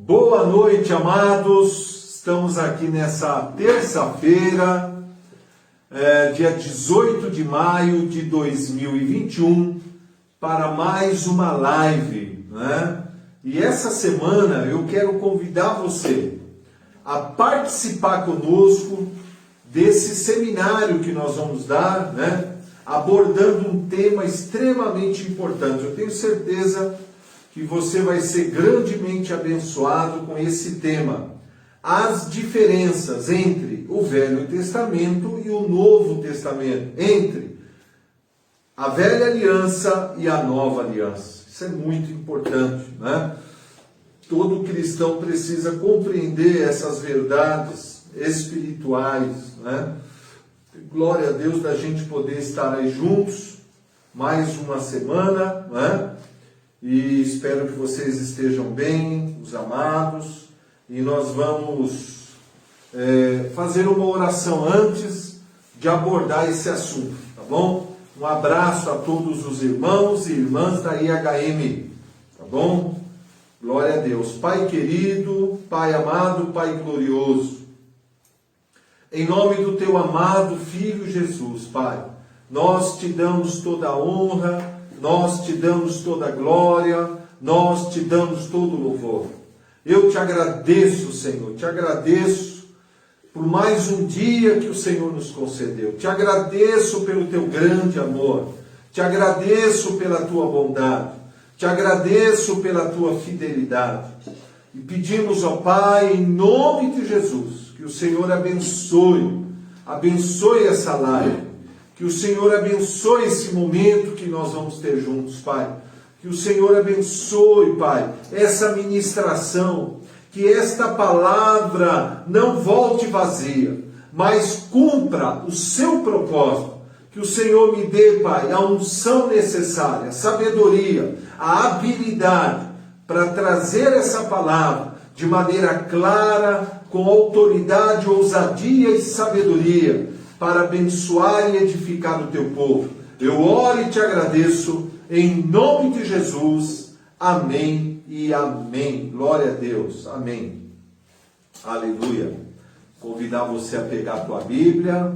Boa noite, amados. Estamos aqui nessa terça-feira, dia 18 de maio de 2021, para mais uma live, né? E essa semana eu quero convidar você a participar conosco desse seminário que nós vamos dar, né? Abordando um tema extremamente importante. Eu tenho certeza que você vai ser grandemente abençoado com esse tema. As diferenças entre o Velho Testamento e o Novo Testamento, entre a Velha Aliança e a Nova Aliança. Isso é muito importante, né? Todo cristão precisa compreender essas verdades espirituais, né? Glória a Deus da gente poder estar aí juntos mais uma semana, né? E espero que vocês estejam bem, os amados, e nós vamos fazer uma oração antes de abordar esse assunto, tá bom? Um abraço a todos os irmãos e irmãs da IHM, tá bom? Glória a Deus. Pai querido, Pai amado, Pai glorioso, em nome do Teu amado Filho Jesus, Pai, nós Te damos toda a honra, nós Te damos toda a glória, nós Te damos todo o louvor. Eu Te agradeço, Senhor, Te agradeço por mais um dia que o Senhor nos concedeu. Te agradeço pelo Teu grande amor, Te agradeço pela Tua bondade, Te agradeço pela Tua fidelidade. E pedimos ao Pai, em nome de Jesus, que o Senhor abençoe essa live, que o Senhor abençoe esse momento que nós vamos ter juntos, Pai. Que o Senhor abençoe, Pai, essa ministração, que esta palavra não volte vazia, mas cumpra o seu propósito. Que o Senhor me dê, Pai, a unção necessária, a sabedoria, a habilidade para trazer essa palavra de maneira clara, com autoridade, ousadia e sabedoria, para abençoar e edificar o Teu povo. Eu oro e Te agradeço, em nome de Jesus. Amém e amém. Glória a Deus. Amém. Aleluia. Convidar você a pegar a tua Bíblia.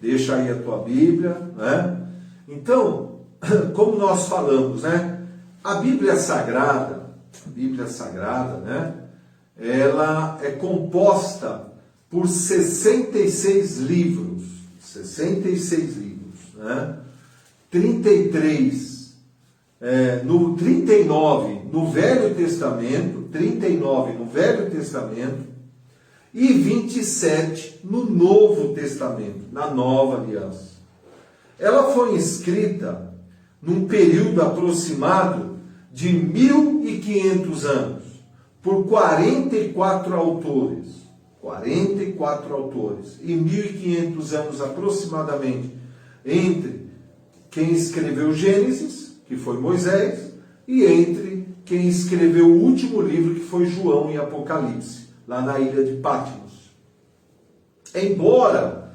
Deixa aí a tua Bíblia, né? Então, como nós falamos, né? A Bíblia Sagrada, né? Ela é composta por 66 livros. 66 livros, né? 39 no Velho Testamento, 39 no Velho Testamento e 27 no Novo Testamento, na Nova Aliança. Ela foi escrita num período aproximado de 1500 anos, por 44 autores. 44 autores, e 1500 anos aproximadamente, entre quem escreveu Gênesis, que foi Moisés, e entre quem escreveu o último livro, que foi João e Apocalipse, lá na ilha de Patmos. Embora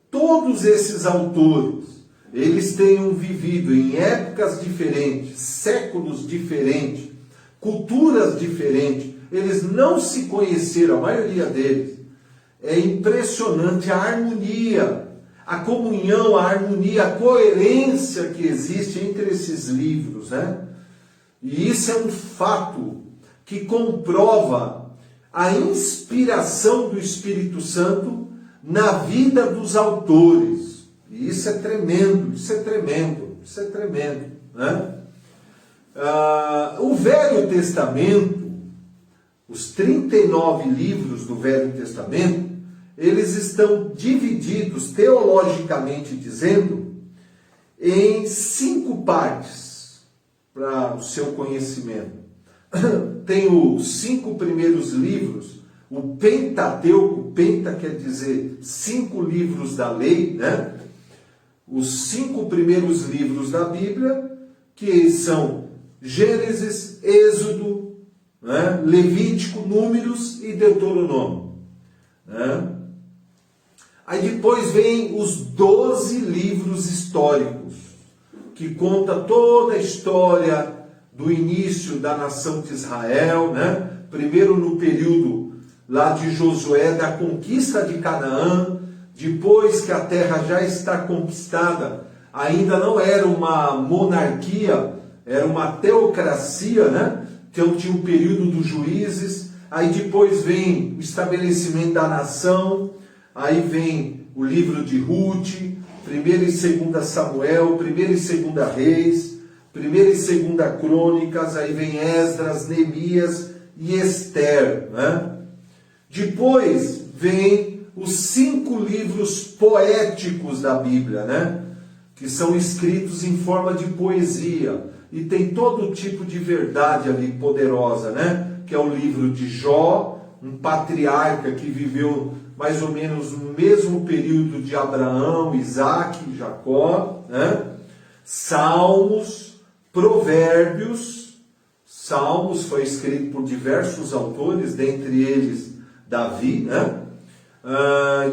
todos esses autores, eles tenham vivido em épocas diferentes, séculos diferentes, culturas diferentes, eles não se conheceram, a maioria deles. É impressionante a harmonia, a comunhão, a harmonia, a coerência que existe entre esses livros, né? E isso é um fato que comprova a inspiração do Espírito Santo na vida dos autores. E isso é tremendo, né? O Velho Testamento, os 39 livros do Velho Testamento, eles estão divididos, teologicamente dizendo, em 5 partes, para o seu conhecimento. Tem os 5 primeiros livros, o Pentateuco, Penta quer dizer 5 livros da lei, né? Os 5 primeiros livros da Bíblia, que são Gênesis, Êxodo, né? Levítico, Números e Deuteronômio, né? Aí depois vem os 12 livros históricos, que conta toda a história do início da nação de Israel, né? Primeiro no período lá de Josué, da conquista de Canaã, depois que a terra já está conquistada, ainda não era uma monarquia, era uma teocracia, né? Então tinha o período dos juízes, aí depois vem o estabelecimento da nação, aí vem o livro de Ruth, 1ª e 2ª Samuel, 1ª e 2ª Reis, 1ª e 2ª Crônicas, aí vem Esdras, Neemias e Esther, né? Depois vem os 5 livros poéticos da Bíblia, né? Que são escritos em forma de poesia, e tem todo tipo de verdade ali poderosa, né? Que é o livro de Jó, um patriarca que viveu mais ou menos no mesmo período de Abraão, Isaac e Jacó, né? Salmos, Provérbios. Salmos foi escrito por diversos autores, dentre eles Davi, né?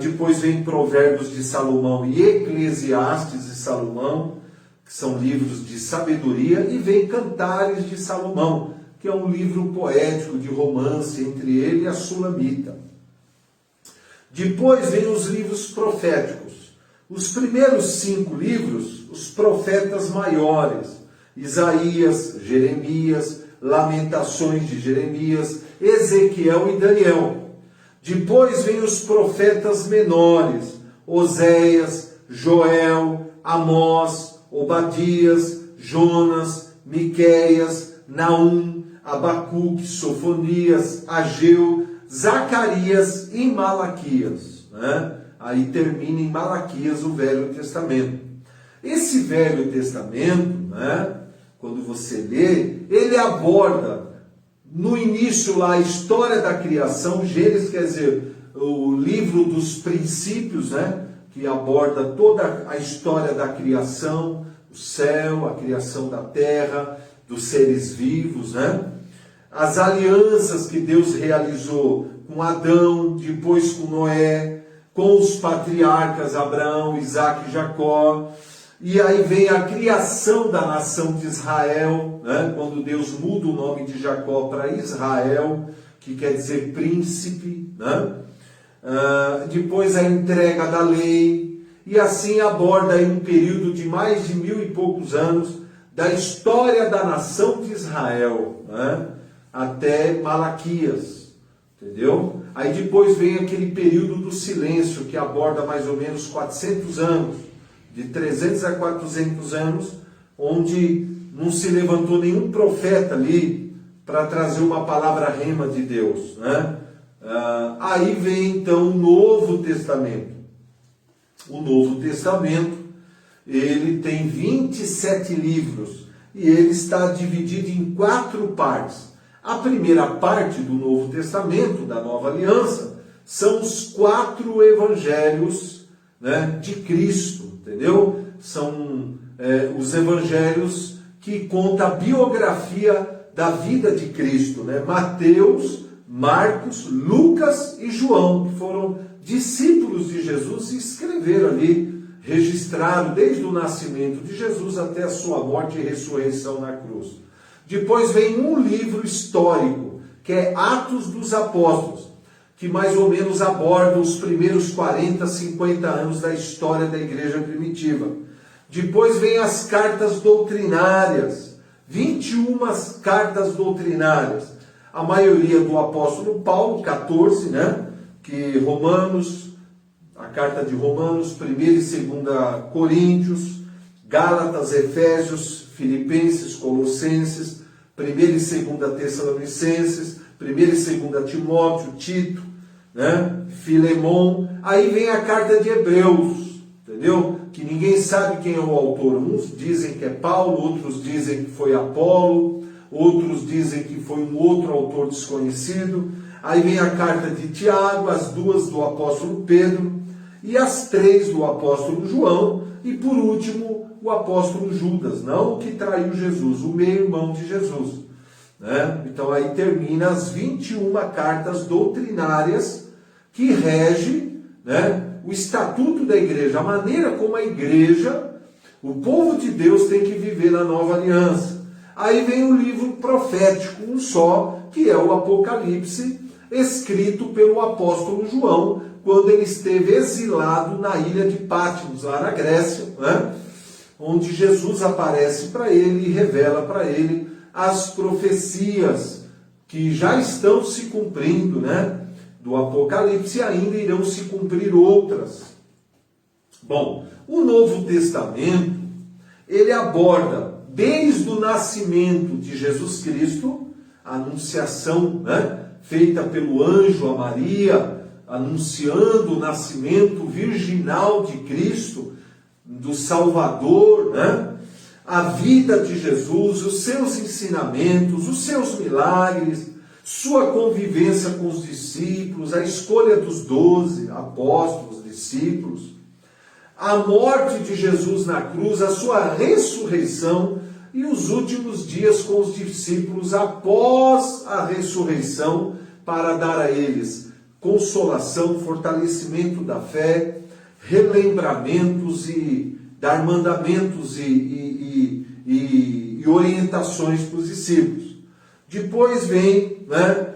Depois vem Provérbios de Salomão e Eclesiastes de Salomão, que são livros de sabedoria, e vem Cantares de Salomão, que é um livro poético de romance entre ele e a Sulamita. Depois vem os livros proféticos. Os primeiros 5 livros, os profetas maiores, Isaías, Jeremias, Lamentações de Jeremias, Ezequiel e Daniel. Depois vem os profetas menores, Oséias, Joel, Amós, Obadias, Jonas, Miqueias, Naum, Abacuque, Sofonias, Ageu, Zacarias e Malaquias, né? Aí termina em Malaquias o Velho Testamento. Esse Velho Testamento, né, quando você lê, ele aborda no início lá a história da criação. Gênesis quer dizer o livro dos princípios, né, que aborda toda a história da criação, o céu, a criação da terra, dos seres vivos, né? As alianças que Deus realizou com Adão, depois com Noé, com os patriarcas Abraão, Isaac e Jacó. E aí vem a criação da nação de Israel, né? Quando Deus muda o nome de Jacó para Israel, que quer dizer príncipe, né? Depois a entrega da lei, e assim aborda aí um período de mais de 1000 e poucos anos da história da nação de Israel, né? Até Malaquias, entendeu? Aí depois vem aquele período do silêncio, que aborda mais ou menos 400 anos, de 300 a 400 anos, onde não se levantou nenhum profeta ali para trazer uma palavra rema de Deus, né? Aí vem então o Novo Testamento. O Novo Testamento, ele tem 27 livros, e ele está dividido em 4 partes. A primeira parte do Novo Testamento, da Nova Aliança, são os 4 evangelhos, né, de Cristo, entendeu? São os evangelhos que contam a biografia da vida de Cristo, né? Mateus, Marcos, Lucas e João, que foram discípulos de Jesus e escreveram ali, registraram desde o nascimento de Jesus até a sua morte e ressurreição na cruz. Depois vem um livro histórico, que é Atos dos Apóstolos, que mais ou menos aborda os primeiros 40, 50 anos da história da igreja primitiva. Depois vem as cartas doutrinárias, 21 cartas doutrinárias. A maioria do apóstolo Paulo, 14, né? Que Romanos, a carta de Romanos, 1ª e 2ª Coríntios, Gálatas, Efésios, Filipenses, Colossenses, 1ª e 2ª Tessalonicenses, 1ª e 2ª Timóteo, Tito, né? Filemon. Aí vem a carta de Hebreus, entendeu? Que ninguém sabe quem é o autor. Uns dizem que é Paulo, outros dizem que foi Apolo, outros dizem que foi um outro autor desconhecido. Aí vem a carta de Tiago, as 2 do apóstolo Pedro, e as 3 do apóstolo João, e por último o apóstolo Judas, não o que traiu Jesus, o meio-irmão de Jesus, né? Então aí termina as 21 cartas doutrinárias que rege, né, o estatuto da igreja, a maneira como a igreja, o povo de Deus, tem que viver na nova aliança. Aí vem o livro profético, um só, que é o Apocalipse, escrito pelo apóstolo João, quando ele esteve exilado na ilha de Patmos, lá na Grécia, né? Onde Jesus aparece para ele e revela para ele as profecias que já estão se cumprindo, né? Do Apocalipse, e ainda irão se cumprir outras. Bom, o Novo Testamento, ele aborda desde o nascimento de Jesus Cristo, a anunciação, né, feita pelo anjo a Maria, anunciando o nascimento virginal de Cristo, do Salvador, né? A vida de Jesus, os seus ensinamentos, os seus milagres, sua convivência com os discípulos, a escolha dos 12 apóstolos, discípulos, a morte de Jesus na cruz, a sua ressurreição e os últimos dias com os discípulos após a ressurreição, para dar a eles consolação, fortalecimento da fé, relembramentos e dar mandamentos e orientações para os discípulos. Depois vem, né,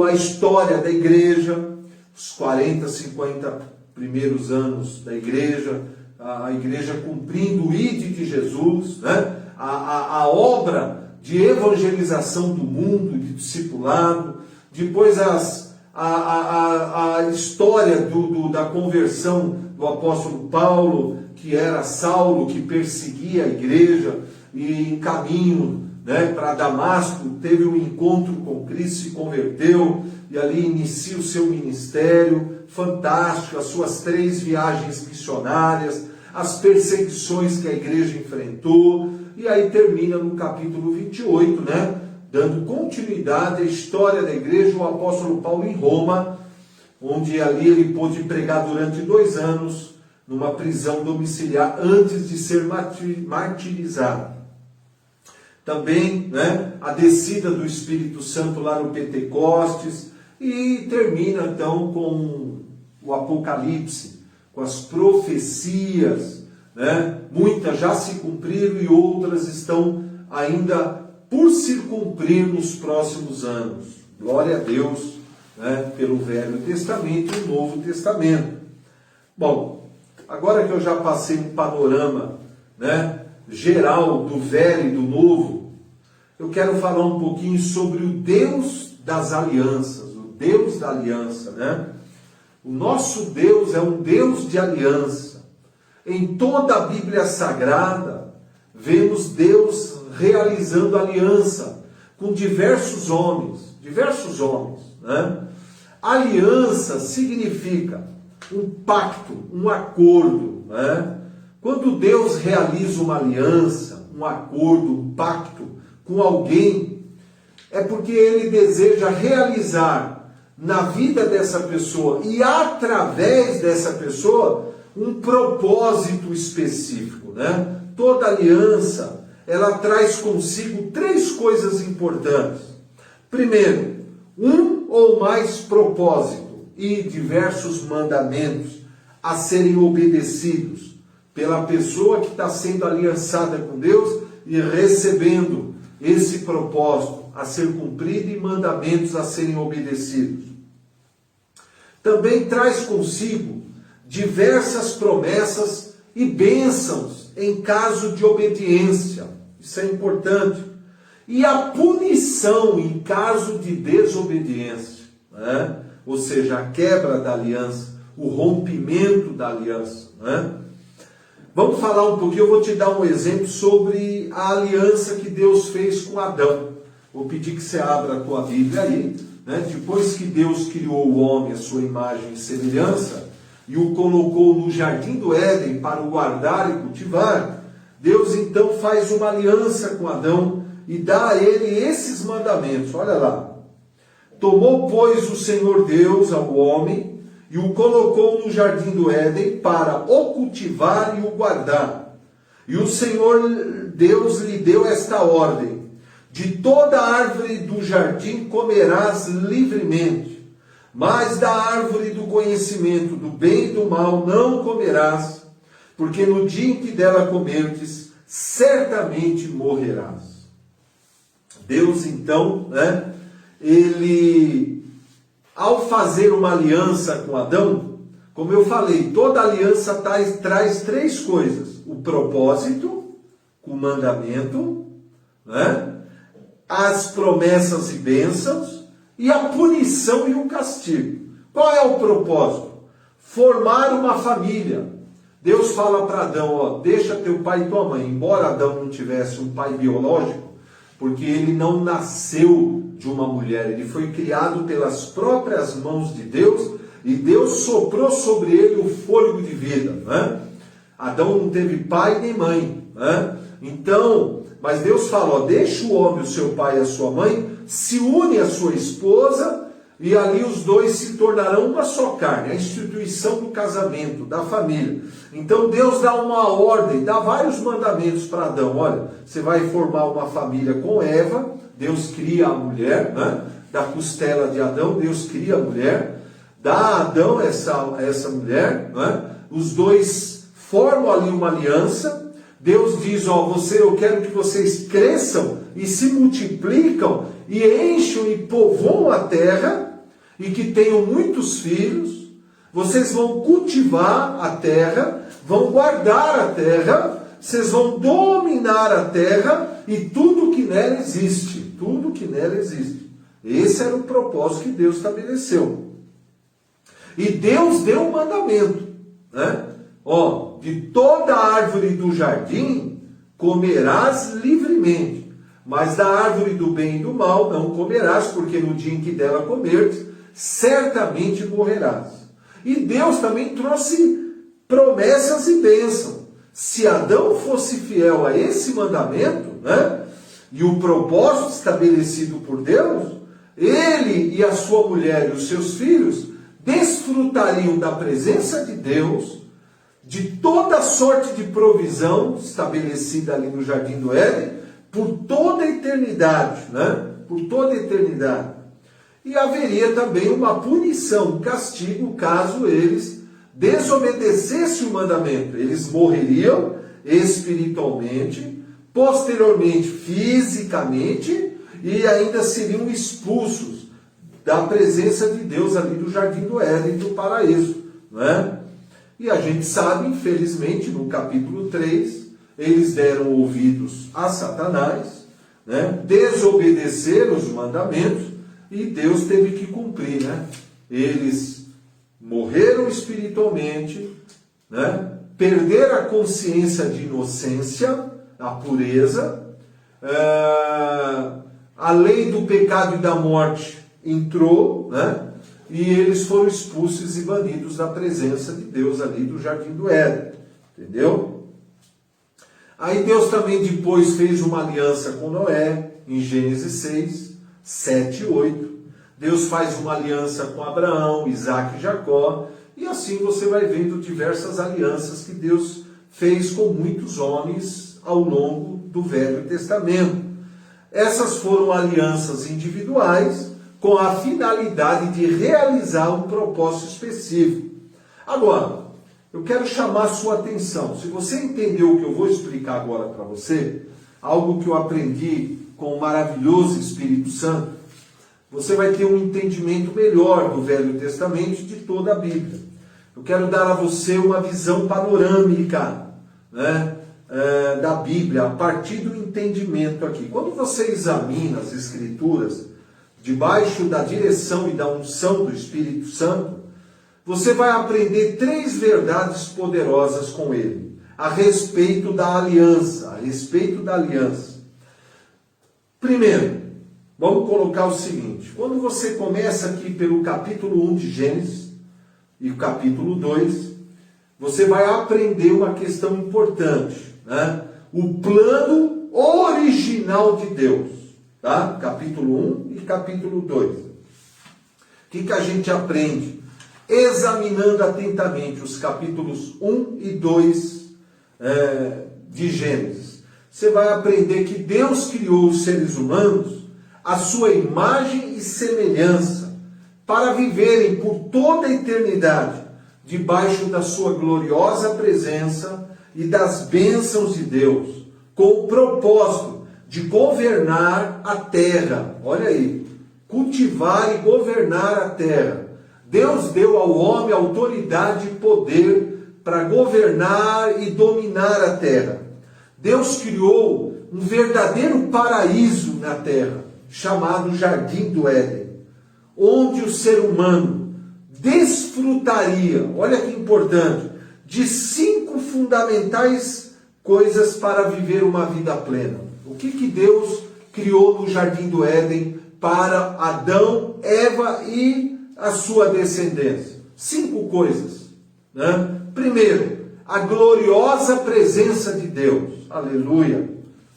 a história da igreja, os 40, 50 primeiros anos da igreja, a igreja cumprindo o ide de Jesus, né, a obra de evangelização do mundo, de discipulado, depois a história da conversão do apóstolo Paulo, que era Saulo, que perseguia a igreja, e em caminho, né, para Damasco, teve um encontro com Cristo, se converteu, e ali inicia o seu ministério fantástico, as suas 3 viagens missionárias, as perseguições que a igreja enfrentou, e aí termina no capítulo 28, né, dando continuidade à história da igreja, o apóstolo Paulo em Roma, onde ali ele pôde pregar durante 2 anos, numa prisão domiciliar, antes de ser martirizado. Também, né, a descida do Espírito Santo lá no Pentecostes, e termina então com o Apocalipse, com as profecias, né? Muitas já se cumpriram e outras estão ainda por se cumprir nos próximos anos. Glória a Deus, né, pelo Velho Testamento e o Novo Testamento. Bom, agora que eu já passei um panorama, né, geral do Velho e do Novo, eu quero falar um pouquinho sobre o Deus das alianças, o Deus da aliança, né? O nosso Deus é um Deus de aliança. Em toda a Bíblia Sagrada, vemos Deus realizando aliança com diversos homens, né? Aliança significa um pacto, um acordo, né? Quando Deus realiza uma aliança, um acordo, um pacto com alguém, é porque Ele deseja realizar na vida dessa pessoa e através dessa pessoa um propósito específico, né? Toda aliança, ela traz consigo 3 coisas importantes. Primeiro, um ou mais propósito e diversos mandamentos a serem obedecidos pela pessoa que está sendo aliançada com Deus e recebendo esse propósito a ser cumprido e mandamentos a serem obedecidos. Também traz consigo diversas promessas e bênçãos em caso de obediência. Isso é importante. E a punição em caso de desobediência, né? Ou seja, a quebra da aliança, o rompimento da aliança, né? Vamos falar um pouquinho, eu vou te dar um exemplo sobre a aliança que Deus fez com Adão. Vou pedir que você abra a tua Bíblia aí, né? Depois que Deus criou o homem à sua imagem e semelhança, e o colocou no jardim do Éden para o guardar e cultivar, Deus então faz uma aliança com Adão e dá a ele esses mandamentos. Olha lá. Tomou, pois, o Senhor Deus ao homem e o colocou no jardim do Éden para o cultivar e o guardar. E o Senhor Deus lhe deu esta ordem: de toda árvore do jardim comerás livremente, mas da árvore do conhecimento do bem e do mal não comerás, porque no dia em que dela comerdes, certamente morrerás. Deus então, ele, ao fazer uma aliança com Adão, como eu falei, toda aliança traz três coisas: o propósito, o mandamento, as promessas e bênçãos, e a punição e o castigo. Qual é o propósito? Formar uma família. Deus fala para Adão, deixa teu pai e tua mãe. Embora Adão não tivesse um pai biológico, porque ele não nasceu de uma mulher, ele foi criado pelas próprias mãos de Deus, e Deus soprou sobre ele o fôlego de vida. Adão não teve pai nem mãe. Então, mas Deus fala, deixa o homem, o seu pai e a sua mãe, se une à sua esposa, e ali os dois se tornarão uma só carne, a instituição do casamento, da família. Então Deus dá uma ordem, dá vários mandamentos para Adão. Olha, você vai formar uma família com Eva, Deus cria a mulher, da costela de Adão, Deus cria a mulher, dá a Adão essa mulher, os dois formam ali uma aliança. Deus diz, eu quero que vocês cresçam e se multiplicam e encham e povoam a terra, e que tenham muitos filhos. Vocês vão cultivar a terra, vão guardar a terra, vocês vão dominar a terra e tudo que nela existe. Tudo que nela existe. Esse era o propósito que Deus estabeleceu. E Deus deu um mandamento, de toda árvore do jardim comerás livremente, mas da árvore do bem e do mal não comerás, porque no dia em que dela comerdes, certamente morrerás. E Deus também trouxe promessas e bênçãos. Se Adão fosse fiel a esse mandamento, e o propósito estabelecido por Deus, ele e a sua mulher e os seus filhos desfrutariam da presença de Deus, de toda sorte de provisão estabelecida ali no Jardim do Éden, por toda a eternidade, por toda a eternidade. E haveria também uma punição, um castigo, caso eles desobedecessem o mandamento. Eles morreriam espiritualmente, posteriormente fisicamente, e ainda seriam expulsos da presença de Deus ali do Jardim do Éden, do paraíso. E a gente sabe, infelizmente, no capítulo 3, eles deram ouvidos a Satanás, desobedeceram os mandamentos, e Deus teve que cumprir, Eles morreram espiritualmente, perderam a consciência de inocência, a pureza, a lei do pecado e da morte entrou, e eles foram expulsos e banidos da presença de Deus ali do Jardim do Éden, entendeu? Aí Deus também depois fez uma aliança com Noé, em Gênesis 6, 7 e 8. Deus faz uma aliança com Abraão, Isaac e Jacó, e assim você vai vendo diversas alianças que Deus fez com muitos homens ao longo do Velho Testamento. Essas foram alianças individuais com a finalidade de realizar um propósito específico. Agora, eu quero chamar a sua atenção. Se você entendeu o que eu vou explicar agora para você, algo que eu aprendi com o maravilhoso Espírito Santo, você vai ter um entendimento melhor do Velho Testamento e de toda a Bíblia. Eu quero dar a você uma visão panorâmica da Bíblia, a partir do entendimento aqui. Quando você examina as Escrituras, debaixo da direção e da unção do Espírito Santo, você vai aprender 3 verdades poderosas com ele, a respeito da aliança, Primeiro, vamos colocar o seguinte: quando você começa aqui pelo capítulo 1 de Gênesis e o capítulo 2, você vai aprender uma questão importante, o plano original de Deus, capítulo 1 e capítulo 2. O que a gente aprende? Examinando atentamente os capítulos 1 e 2 de Gênesis. Você vai aprender que Deus criou os seres humanos à sua imagem e semelhança, para viverem por toda a eternidade debaixo da sua gloriosa presença e das bênçãos de Deus, com o propósito de governar a terra. Olha aí, cultivar e governar a terra. Deus deu ao homem autoridade e poder para governar e dominar a terra. Deus criou um verdadeiro paraíso na terra, chamado Jardim do Éden, onde o ser humano desfrutaria, olha que importante, de 5 fundamentais coisas para viver uma vida plena. O que Deus criou no Jardim do Éden para Adão, Eva e a sua descendência? 5 coisas, né? Primeiro, a gloriosa presença de Deus. Aleluia,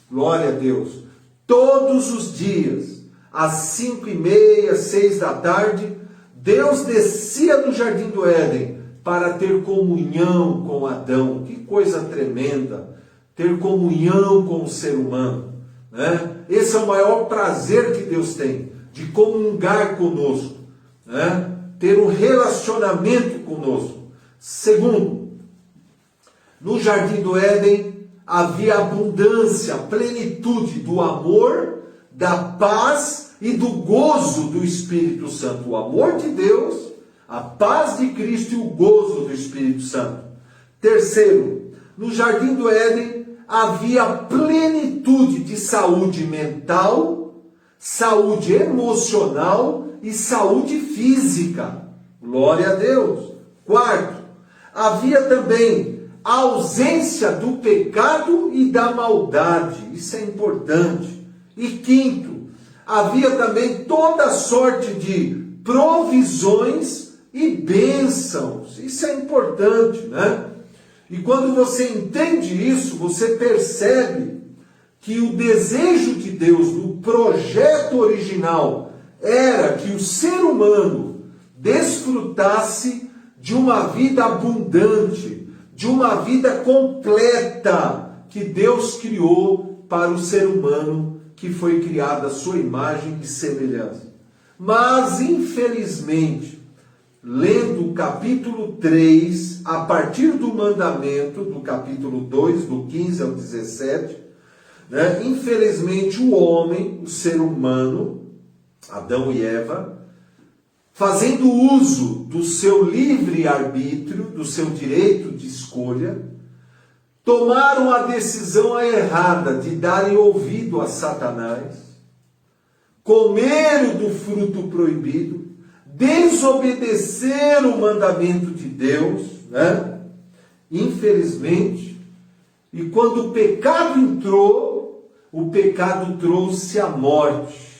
glória a Deus. Todos os dias, às 5:30, 6 da tarde, Deus descia do Jardim do Éden para ter comunhão com Adão. Que coisa tremenda, ter comunhão com o ser humano, né? Esse é o maior prazer que Deus tem, de comungar conosco, né? Ter um relacionamento conosco. Segundo, no Jardim do Éden havia abundância, plenitude do amor, da paz e do gozo do Espírito Santo. O amor de Deus, a paz de Cristo e o gozo do Espírito Santo. Terceiro, no Jardim do Éden havia plenitude de saúde mental, saúde emocional e saúde física. Glória a Deus. Quarto, havia também a ausência do pecado e da maldade. Isso é importante. E quinto, havia também toda sorte de provisões e bênçãos. Isso é importante, né? E quando você entende isso, você percebe que o desejo de Deus no projeto original era que o ser humano desfrutasse de uma vida abundante, de uma vida completa que Deus criou para o ser humano, que foi criado à sua imagem e semelhança. Mas, infelizmente, lendo o capítulo 3, a partir do mandamento, do capítulo 2, do 15 ao 17, né, infelizmente o homem, o ser humano, Adão e Eva, fazendo uso do seu livre-arbítrio, do seu direito de escolha, tomaram a decisão errada de darem ouvido a Satanás, comeram do fruto proibido, desobedeceram o mandamento de Deus, né? Infelizmente, e quando o pecado entrou, o pecado trouxe a morte.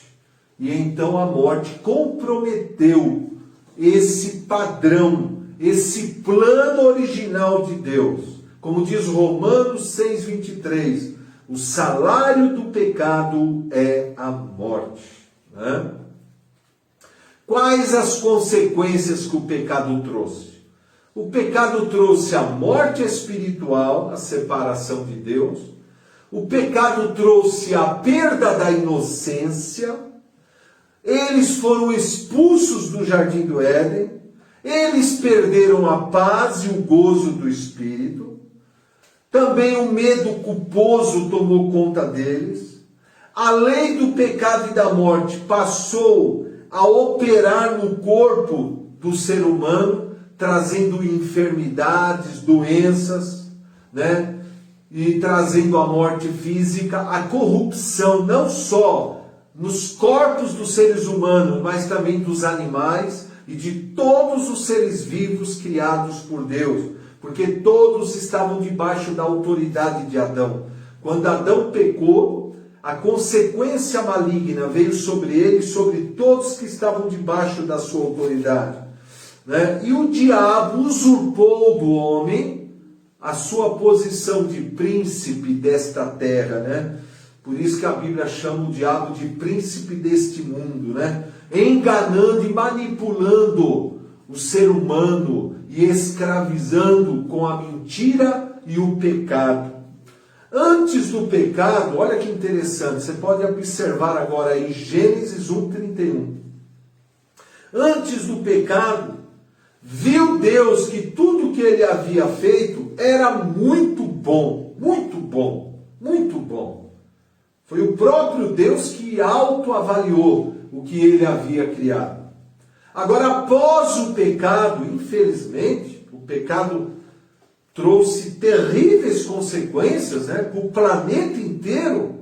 E então a morte comprometeu esse padrão, esse plano original de Deus. Como diz Romanos 6:23, o salário do pecado é a morte, né? Quais as consequências que o pecado trouxe? O pecado trouxe a morte espiritual, a separação de Deus. O pecado trouxe a perda da inocência. Eles foram expulsos do Jardim do Éden. Eles perderam a paz e o gozo do Espírito. Também o medo culposo tomou conta deles. A lei do pecado e da morte passou a operar no corpo do ser humano, trazendo enfermidades, doenças, né? E trazendo a morte física, a corrupção, não só nos corpos dos seres humanos, mas também dos animais e de todos os seres vivos criados por Deus, porque todos estavam debaixo da autoridade de Adão. Quando Adão pecou, a consequência maligna veio sobre ele e sobre todos que estavam debaixo da sua autoridade, né? E o diabo usurpou do homem a sua posição de príncipe desta terra, né? Por isso que a Bíblia chama o diabo de príncipe deste mundo, né? Enganando e manipulando o ser humano e escravizando com a mentira e o pecado. Antes do pecado, olha que interessante, você pode observar agora em Gênesis 1:31. Antes do pecado, viu Deus que tudo que ele havia feito era muito bom, muito bom, muito bom. Foi o próprio Deus que autoavaliou o que ele havia criado. Agora, após o pecado, infelizmente, o pecado trouxe terríveis consequências, né, para o planeta inteiro,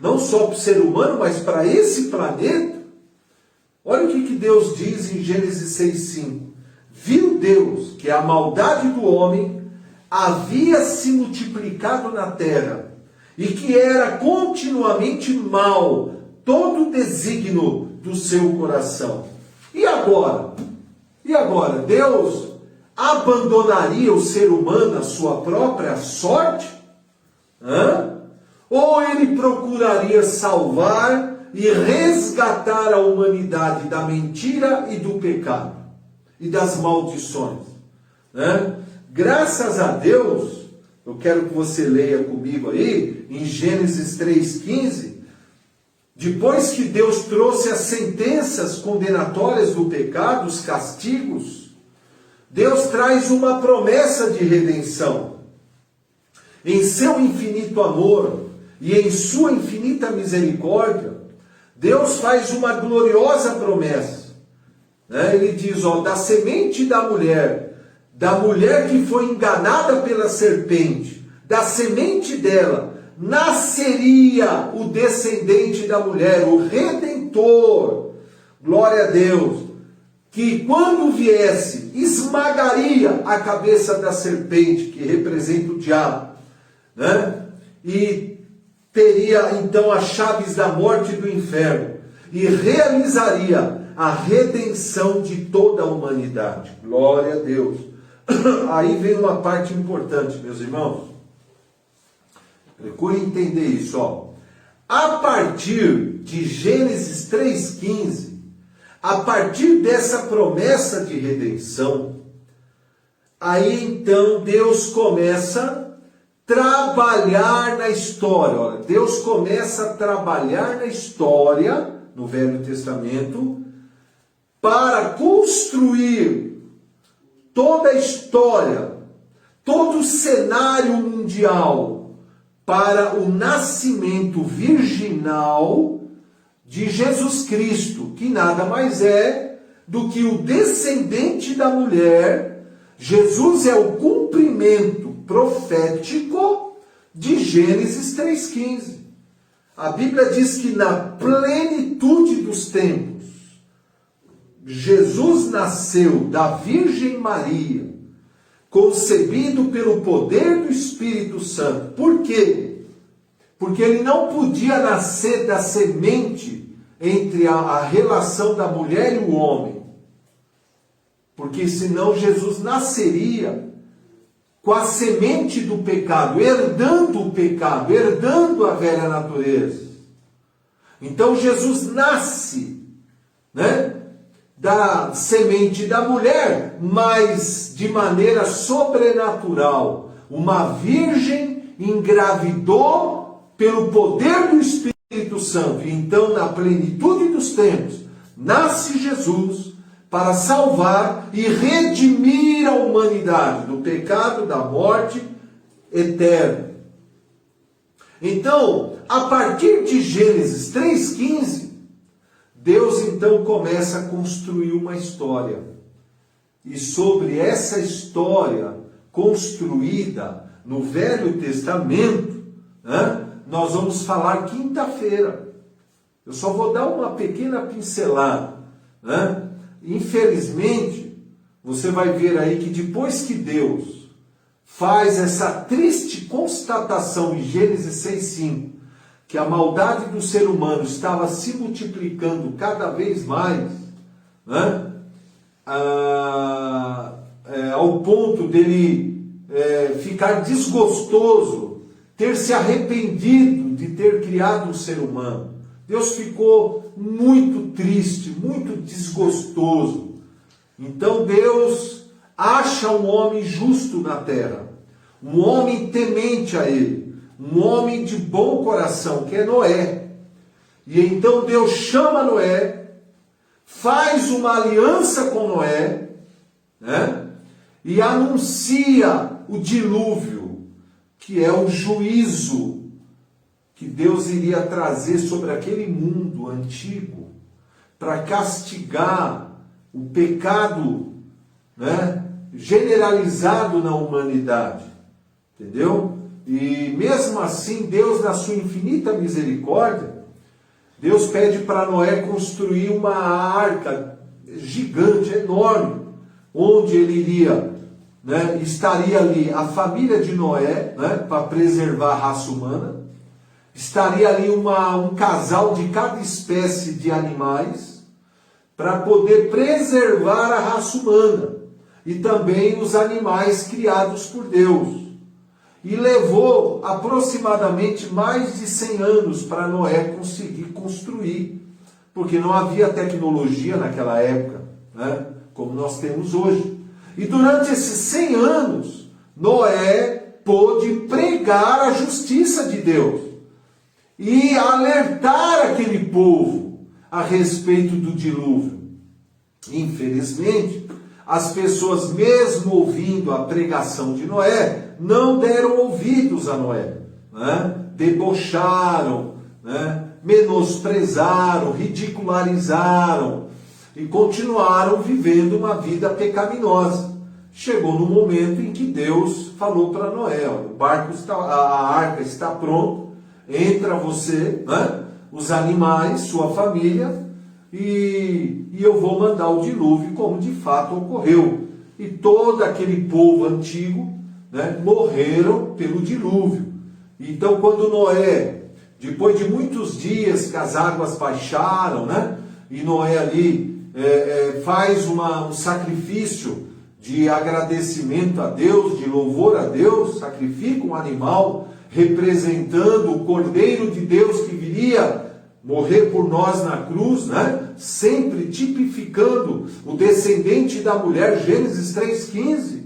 não só para o ser humano, mas para esse planeta. Olha o que Deus diz em Gênesis 6,5. Viu Deus que a maldade do homem havia se multiplicado na terra, e que era continuamente mal todo o desígnio do seu coração. E agora? E agora? Deus abandonaria o ser humano à sua própria sorte? Ou ele procuraria salvar e resgatar a humanidade da mentira e do pecado e das maldições? Graças a Deus, eu quero que você leia comigo aí, em Gênesis 3,15, depois que Deus trouxe as sentenças condenatórias do pecado, os castigos, Deus traz uma promessa de redenção. Em seu infinito amor e em sua infinita misericórdia, Deus faz uma gloriosa promessa. Ele diz, da semente da mulher que foi enganada pela serpente, da semente dela, nasceria o descendente da mulher, o Redentor, glória a Deus, que quando viesse, esmagaria a cabeça da serpente, que representa o diabo, e teria então as chaves da morte e do inferno, e realizaria a redenção de toda a humanidade. Glória a Deus. Aí vem uma parte importante, meus irmãos. Procure entender isso. A partir de Gênesis 3,15, a partir dessa promessa de redenção, aí então Deus começa a trabalhar na história. Deus começa a trabalhar na história, no Velho Testamento, para construir toda a história, todo o cenário mundial para o nascimento virginal de Jesus Cristo, que nada mais é do que o descendente da mulher. Jesus é o cumprimento profético de Gênesis 3,15. A Bíblia diz que na plenitude dos tempos, Jesus nasceu da Virgem Maria, concebido pelo poder do Espírito Santo. Por quê? Porque ele não podia nascer da semente entre a relação da mulher e o homem. Porque senão Jesus nasceria com a semente do pecado, herdando o pecado, herdando a velha natureza. Então Jesus nasce, da semente da mulher, mas de maneira sobrenatural. Uma virgem engravidou pelo poder do Espírito Santo. E então, na plenitude dos tempos, nasce Jesus para salvar e redimir a humanidade do pecado, da morte eterna. Então, a partir de Gênesis 3,15, Deus então começa a construir uma história. E sobre essa história construída no Velho Testamento, nós vamos falar quinta-feira. Eu só vou dar uma pequena pincelada. Infelizmente, você vai ver aí que depois que Deus faz essa triste constatação em Gênesis 6,5, que a maldade do ser humano estava se multiplicando cada vez mais, ao ponto dele ficar desgostoso, ter se arrependido de ter criado um ser humano. Deus ficou muito triste, muito desgostoso. Então Deus acha um homem justo na terra, um homem temente a ele, um homem de bom coração, que é Noé. E então Deus chama Noé, faz uma aliança com Noé, e anuncia o dilúvio, que é o juízo que Deus iria trazer sobre aquele mundo antigo para castigar o pecado, né, generalizado na humanidade, entendeu? E mesmo assim, Deus, na sua infinita misericórdia, Deus pede para Noé construir uma arca gigante, enorme, onde ele iria, né, estaria ali a família de Noé, né, para preservar a raça humana, estaria ali um casal de cada espécie de animais, para poder preservar a raça humana, e também os animais criados por Deus. E levou aproximadamente mais de 100 anos para Noé conseguir construir, porque não havia tecnologia naquela época, né, como nós temos hoje. E durante esses 100 anos, Noé pôde pregar a justiça de Deus e alertar aquele povo a respeito do dilúvio. Infelizmente, as pessoas, mesmo ouvindo a pregação de Noé, não deram ouvidos a Noé, né? Debocharam, né? Menosprezaram, ridicularizaram e continuaram vivendo uma vida pecaminosa. Chegou no momento em que Deus falou para Noé: o barco está, a arca está pronta, entra você, né? Os animais, sua família, e eu vou mandar o dilúvio, como de fato ocorreu. E todo aquele povo antigo, né, morreram pelo dilúvio. Então, quando Noé, depois de muitos dias que as águas baixaram, né, e Noé ali faz um sacrifício de agradecimento a Deus, de louvor a Deus, sacrifica um animal representando o Cordeiro de Deus que viria morrer por nós na cruz, né? Sempre tipificando o descendente da mulher, Gênesis 3,15.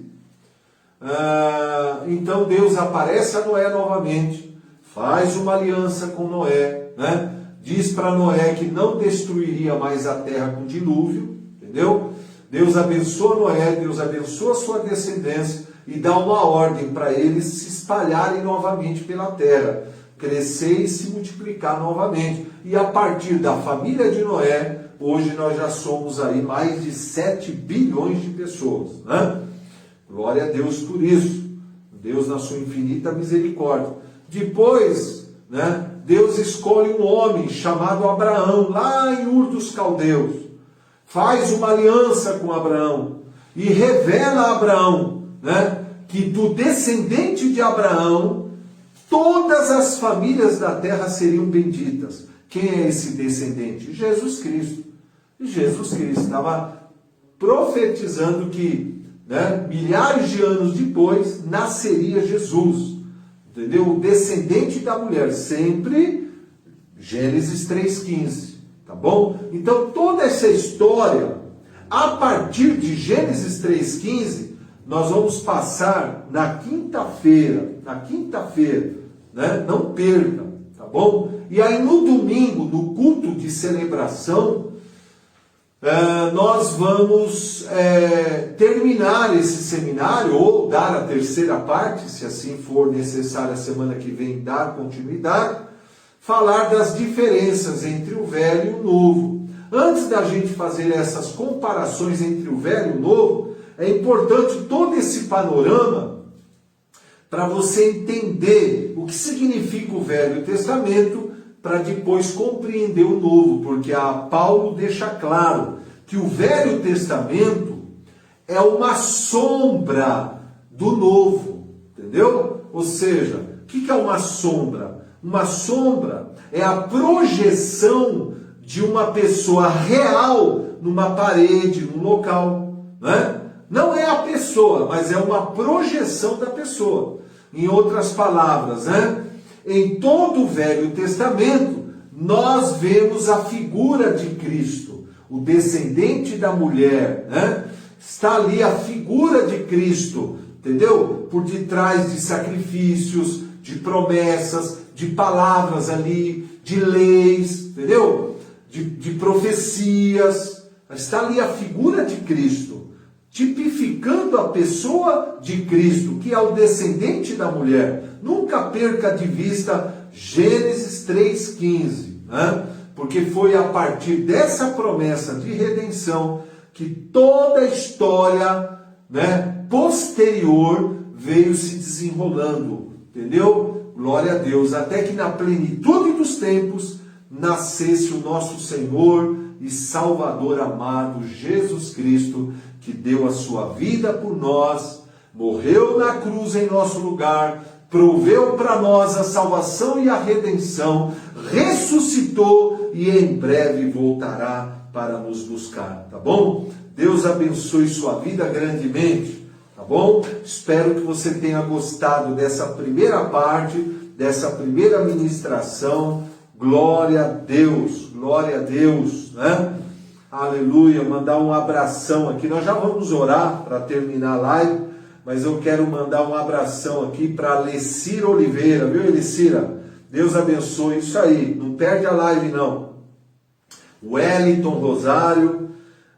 Então Deus aparece a Noé novamente, faz uma aliança com Noé, né? Diz para Noé que não destruiria mais a terra com dilúvio, entendeu? Deus abençoa Noé, Deus abençoa a sua descendência e dá uma ordem para eles se espalharem novamente pela terra, crescer e se multiplicar novamente. E a partir da família de Noé, hoje nós já somos aí mais de 7 bilhões de pessoas, né? Glória a Deus por isso. Deus na sua infinita misericórdia. Depois, né, Deus escolhe um homem chamado Abraão, lá em Ur dos Caldeus. Faz uma aliança com Abraão e revela a Abraão, né, que do descendente de Abraão, todas as famílias da terra seriam benditas. Quem é esse descendente? Jesus Cristo. E Jesus Cristo estava profetizando que, né, milhares de anos depois nasceria Jesus, entendeu? O descendente da mulher, sempre Gênesis 3,15, tá bom? Então toda essa história, a partir de Gênesis 3,15, nós vamos passar na quinta-feira, né? Não perca, tá bom? E aí no domingo, no culto de celebração, nós vamos terminar esse seminário, ou dar a terceira parte, se assim for necessário a semana que vem dar continuidade, falar das diferenças entre o velho e o novo. Antes da gente fazer essas comparações entre o velho e o novo, é importante todo esse panorama para você entender o que significa o Velho Testamento, para depois compreender o Novo, porque Paulo deixa claro que o Velho Testamento é uma sombra do Novo, entendeu? Ou seja, o que é uma sombra? Uma sombra é a projeção de uma pessoa real numa parede, num local, né? Não é a pessoa, mas é uma projeção da pessoa. Em outras palavras, né? Em todo o Velho Testamento, nós vemos a figura de Cristo, o descendente da mulher, né? Está ali a figura de Cristo, entendeu? Por detrás de sacrifícios, de promessas, de palavras ali, de leis, entendeu? De profecias. Está ali a figura de Cristo, tipificando a pessoa de Cristo, que é o descendente da mulher. Nunca perca de vista Gênesis 3,15, né? Porque foi a partir dessa promessa de redenção que toda a história, né, posterior veio se desenrolando, entendeu? Glória a Deus, até que na plenitude dos tempos nascesse o nosso Senhor e Salvador amado Jesus Cristo, que deu a sua vida por nós, morreu na cruz em nosso lugar, proveu para nós a salvação e a redenção, ressuscitou e em breve voltará para nos buscar, tá bom? Deus abençoe sua vida grandemente, tá bom? Espero que você tenha gostado dessa primeira parte, dessa primeira ministração. Glória a Deus, né? Aleluia, mandar um abração aqui, nós já vamos orar para terminar a live, mas eu quero mandar um abração aqui para Lecira Oliveira, viu, Lecira? Deus abençoe, isso aí, não perde a live não. Wellington Rosário,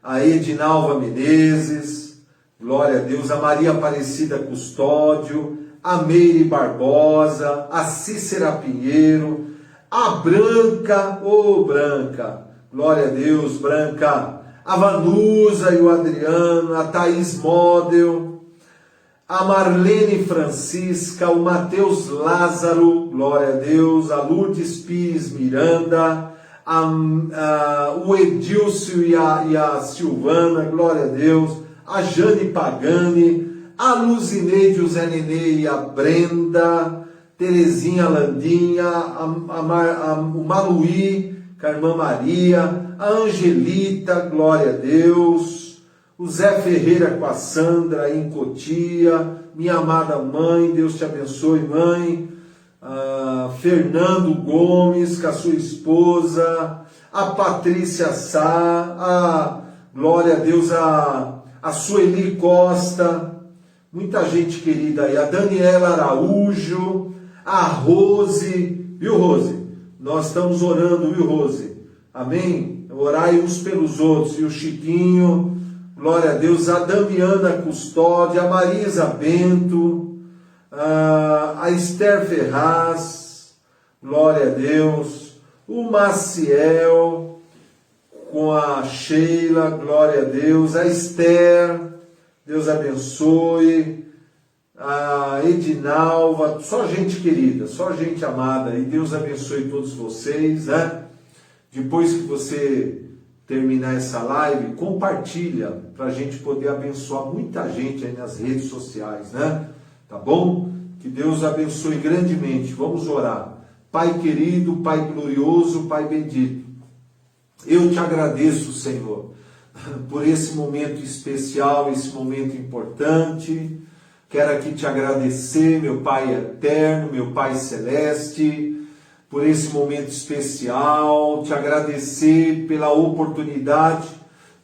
a Edinalva Menezes, glória a Deus, a Maria Aparecida Custódio, a Meire Barbosa, a Cícera Pinheiro, a Branca, Branca, glória a Deus, Branca, a Vanusa e o Adriano, a Thaís Model, a Marlene Francisca, o Mateus Lázaro, glória a Deus, a Lourdes Pires Miranda, o Edilcio e a Silvana, glória a Deus, a Jane Pagani, a Luzineide, o Zé Nenê e a Brenda, Terezinha Landinha, o Maluí, com a irmã Maria, a Angelita, glória a Deus, o Zé Ferreira com a Sandra em Cotia, minha amada mãe, Deus te abençoe, mãe, Fernando Gomes com a sua esposa, a Patrícia Sá, glória a Deus, a Sueli Costa, muita gente querida aí, a Daniela Araújo, a Rose, viu, Rose? Nós estamos orando, viu, Rose? Amém? Orai uns pelos outros. E o Chiquinho, glória a Deus, a Damiana Custódia, a Marisa Bento, a Esther Ferraz, glória a Deus, o Maciel, com a Sheila, glória a Deus, a Esther, Deus abençoe, a Edinalva, só gente querida, só gente amada, e Deus abençoe todos vocês, né? Depois que você terminar essa live, compartilha, para a gente poder abençoar muita gente aí nas redes sociais, né? Tá bom? Que Deus abençoe grandemente, vamos orar. Pai querido, Pai glorioso, Pai bendito, eu te agradeço, Senhor, por esse momento especial, esse momento importante. Quero aqui te agradecer, meu Pai eterno, meu Pai celeste, por esse momento especial, te agradecer pela oportunidade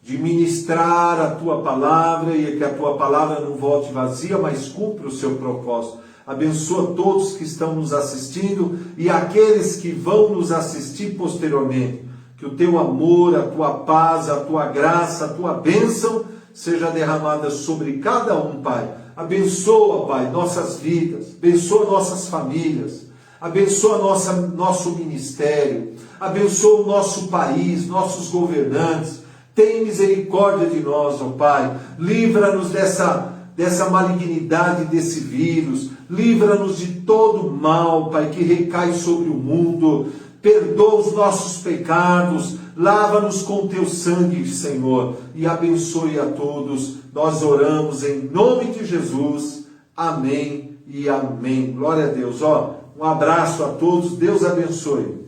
de ministrar a Tua Palavra e que a Tua Palavra não volte vazia, mas cumpra o seu propósito. Abençoa todos que estão nos assistindo e aqueles que vão nos assistir posteriormente. Que o Teu amor, a Tua paz, a Tua graça, a Tua bênção seja derramada sobre cada um, Pai. Abençoa, Pai, nossas vidas, abençoa nossas famílias, abençoa nosso ministério, abençoa o nosso país, nossos governantes. Tem misericórdia de nós, ó Pai. Livra-nos dessa malignidade, desse vírus. Livra-nos de todo mal, Pai, que recai sobre o mundo. Perdoa os nossos pecados. Lava-nos com teu sangue, Senhor, e abençoe a todos. Nós oramos em nome de Jesus. Amém e amém. Glória a Deus. Um abraço a todos. Deus abençoe.